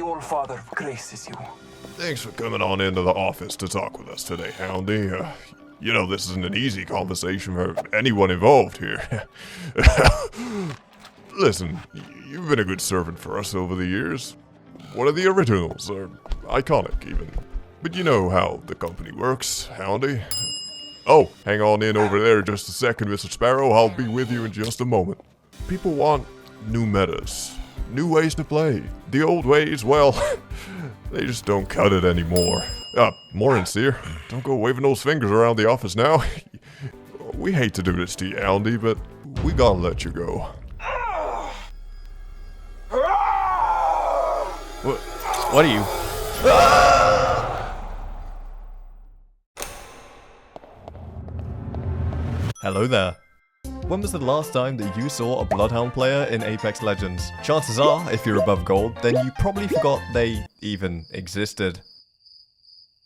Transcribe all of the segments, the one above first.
All-Father graces you. Thanks for coming on into the office to talk with us today, Houndy. You know this isn't an easy conversation for anyone involved here. Listen, you've been a good servant for us over the years. One of the originals, or iconic even. But you know how the company works, Houndy. Oh, hang on in over there just a second, Mr. Sparrow. I'll be with you in just a moment. People want new metas, new ways to play. The old ways, well, they just don't cut it anymore. Morning, Seer. Don't go waving those fingers around the office now. We hate to do this to you, Houndy, but we gotta let you go. What are you? Hello there. When was the last time that you saw a Bloodhound player in Apex Legends? Chances are, if you're above gold, then you probably forgot they even existed.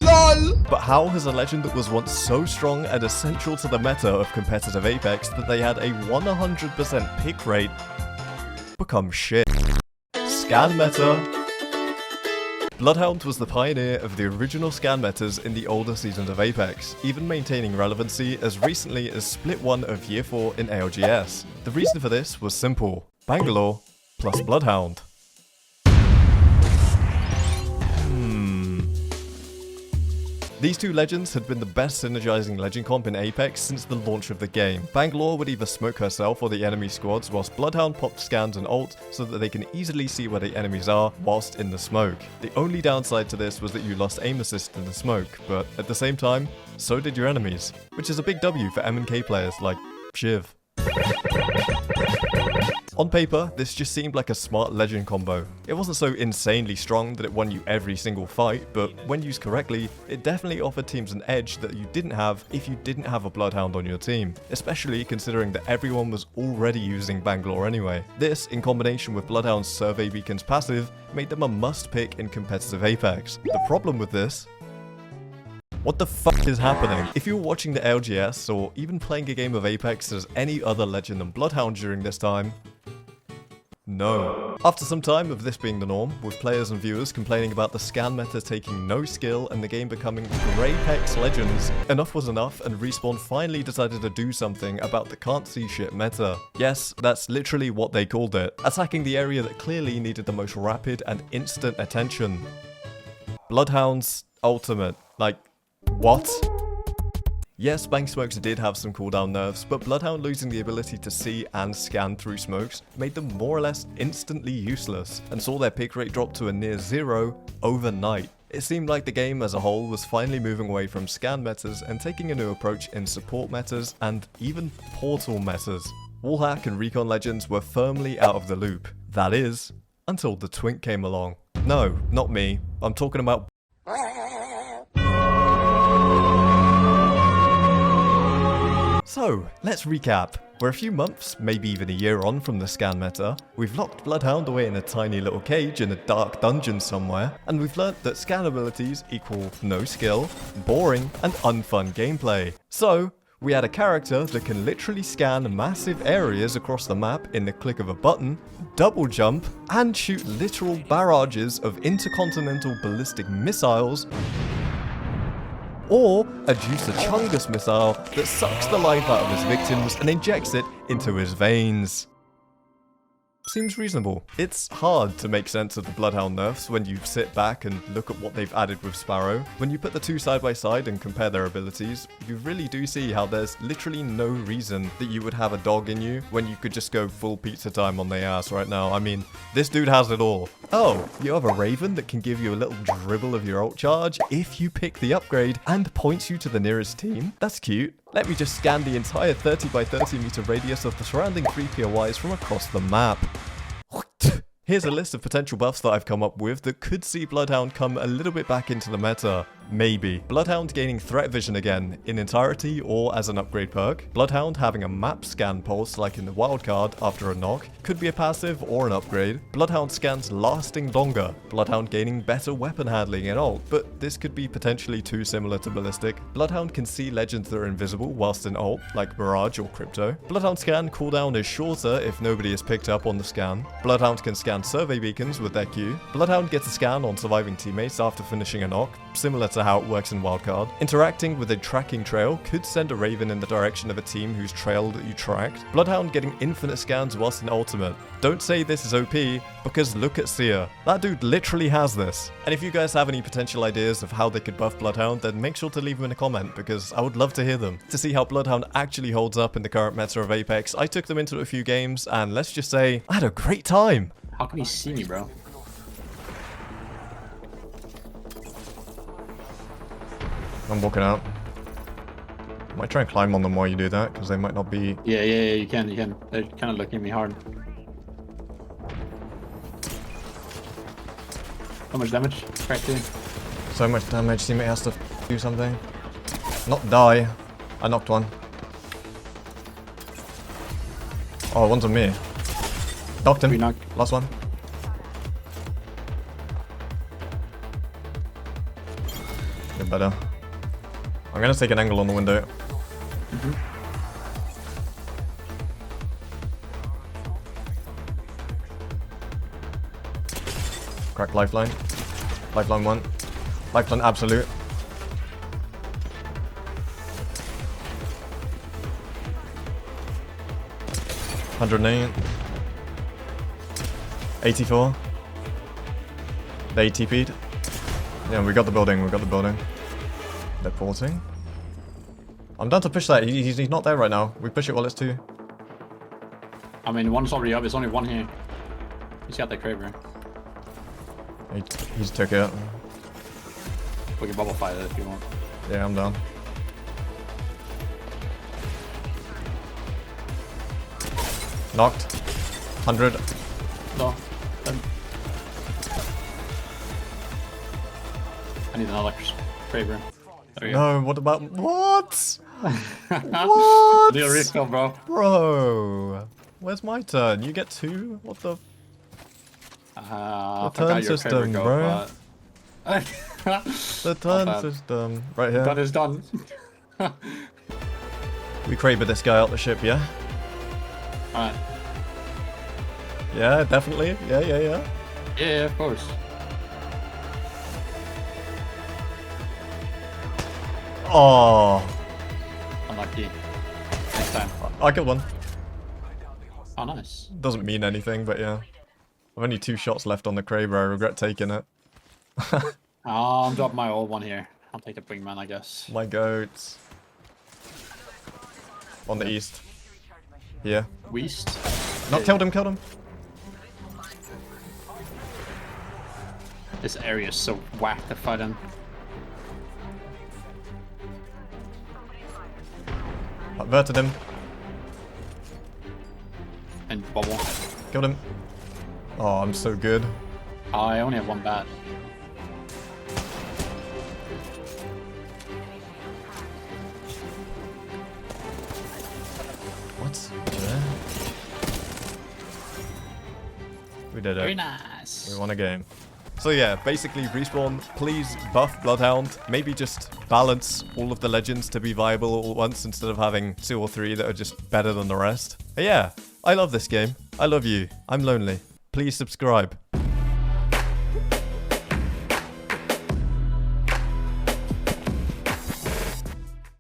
LOL! But how has a legend that was once so strong and essential to the meta of competitive Apex that they had a 100% pick rate become shit? Scan meta. Bloodhound was the pioneer of the original scan metas in the older seasons of Apex, even maintaining relevancy as recently as Split 1 of Year 4 in ALGS. The reason for this was simple: Bangalore plus Bloodhound. These two legends had been the best synergizing legend comp in Apex since the launch of the game. Bangalore would either smoke herself or the enemy squads, whilst Bloodhound popped scans and ult so that they can easily see where the enemies are whilst in the smoke. The only downside to this was that you lost aim assist in the smoke, but at the same time, so did your enemies, which is a big W for M&K players like Shiv. On paper, this just seemed like a smart legend combo. It wasn't so insanely strong that it won you every single fight, but when used correctly, it definitely offered teams an edge that you didn't have if you didn't have a Bloodhound on your team, especially considering that everyone was already using Bangalore anyway. This, in combination with Bloodhound's Survey Beacon's passive, made them a must-pick in competitive Apex. The problem with this... What the fuck is happening? If you were watching the LGS or even playing a game of Apex as any other legend than Bloodhound during this time, no. After some time of this being the norm, with players and viewers complaining about the scan meta taking no skill and the game becoming Greypex Legends, enough was enough and Respawn finally decided to do something about the can't see shit meta. Yes, that's literally what they called it, attacking the area that clearly needed the most rapid and instant attention. Bloodhound's ultimate. Like, what? Yes, bank smokes did have some cooldown nerfs, but Bloodhound losing the ability to see and scan through smokes made them more or less instantly useless, and saw their pick rate drop to a near zero overnight. It seemed like the game as a whole was finally moving away from scan metas and taking a new approach in support metas and even portal metas. Wallhack and Recon Legends were firmly out of the loop. That is, until the Twink came along. No, not me. I'm talking about... So, let's recap. We're a few months, maybe even a year on from the scan meta, we've locked Bloodhound away in a tiny little cage in a dark dungeon somewhere, and we've learnt that scan abilities equal no skill, boring, and unfun gameplay. So, we had a character that can literally scan massive areas across the map in the click of a button, double jump, and shoot literal barrages of intercontinental ballistic missiles, or a Juicer Chungus missile that sucks the life out of his victims and injects it into his veins. Seems reasonable. It's hard to make sense of the Bloodhound nerfs when you sit back and look at what they've added with Sparrow. When you put the two side by side and compare their abilities, you really do see how there's literally no reason that you would have a dog in you when you could just go full pizza time on their ass right now. I mean, this dude has it all. Oh, you have a Raven that can give you a little dribble of your ult charge if you pick the upgrade and points you to the nearest team? That's cute. Let me just scan the entire 30 by 30 meter radius of the surrounding 3 POIs from across the map. Here's a list of potential buffs that I've come up with that could see Bloodhound come a little bit back into the meta. Maybe. Bloodhound gaining threat vision again, in entirety or as an upgrade perk. Bloodhound having a map scan pulse like in the wildcard after a knock, could be a passive or an upgrade. Bloodhound scans lasting longer. Bloodhound gaining better weapon handling in ult, but this could be potentially too similar to Ballistic. Bloodhound can see legends that are invisible whilst in ult, like Mirage or Crypto. Bloodhound scan cooldown is shorter if nobody is picked up on the scan. Bloodhound can scan survey beacons with their Q. Bloodhound gets a scan on surviving teammates after finishing a knock, similar to how it works in wildcard. Interacting with a tracking trail could send a Raven in the direction of a team whose trail that you tracked. Bloodhound getting infinite scans whilst in ultimate. Don't say this is OP, because look at Seer. That dude literally has this. And if you guys have any potential ideas of how they could buff Bloodhound, then make sure to leave them in a comment, because I would love to hear them. To see how Bloodhound actually holds up in the current meta of Apex, I took them into a few games, and let's just say, I had a great time. How can he see me, bro? I'm walking out. Might try and climb on them while you do that, because they might not be... Yeah, you can. They're kind of looking at me hard. How much damage? Crack two. So much damage, teammate has to do something. Not die. I knocked one. Oh, one's on me. Knocked him. Knock. Last one. Get better. I'm gonna take an angle on the window. Crack lifeline. Lifeline 1. Lifeline absolute. $108. 84. They TP'd. Yeah, we got the building, They're porting. I'm down to push that. He's not there right now. We push it while it's 2. I mean, one's already up. There's only one here. He's got that crave, bro. He's took it. We can bubble fight it if you want. Yeah, I'm down. Knocked. 100. No. I need another crave, bro. There we go. No, what about... What? What? Real recall, bro. Bro. Where's my turn? You get 2? What the... I turn forgot your system, crave bro. but- The turn bad. system. Right here. That is done. We crave this guy out the ship, yeah? Alright. Yeah, definitely. Yeah. Yeah, of course. Oh, Unlucky. Next time. I killed one. Oh, nice. Doesn't mean anything, but yeah. I've only 2 shots left on the Kraber. I regret taking it. I'll drop my old one here. I'll take a wingman, I guess. My goats. On the east. Yeah. Weast. Not killed him. This area is so whack to fight in. Averted him. And bubble. Killed him. Oh, I'm so good. Oh, I only have one bat. What? Yeah. We did it. Very nice. We won a game. So yeah, basically Respawn, please buff Bloodhound. Maybe just balance all of the legends to be viable all at once instead of having 2 or 3 that are just better than the rest. But yeah, I love this game. I love you. I'm lonely. Please subscribe.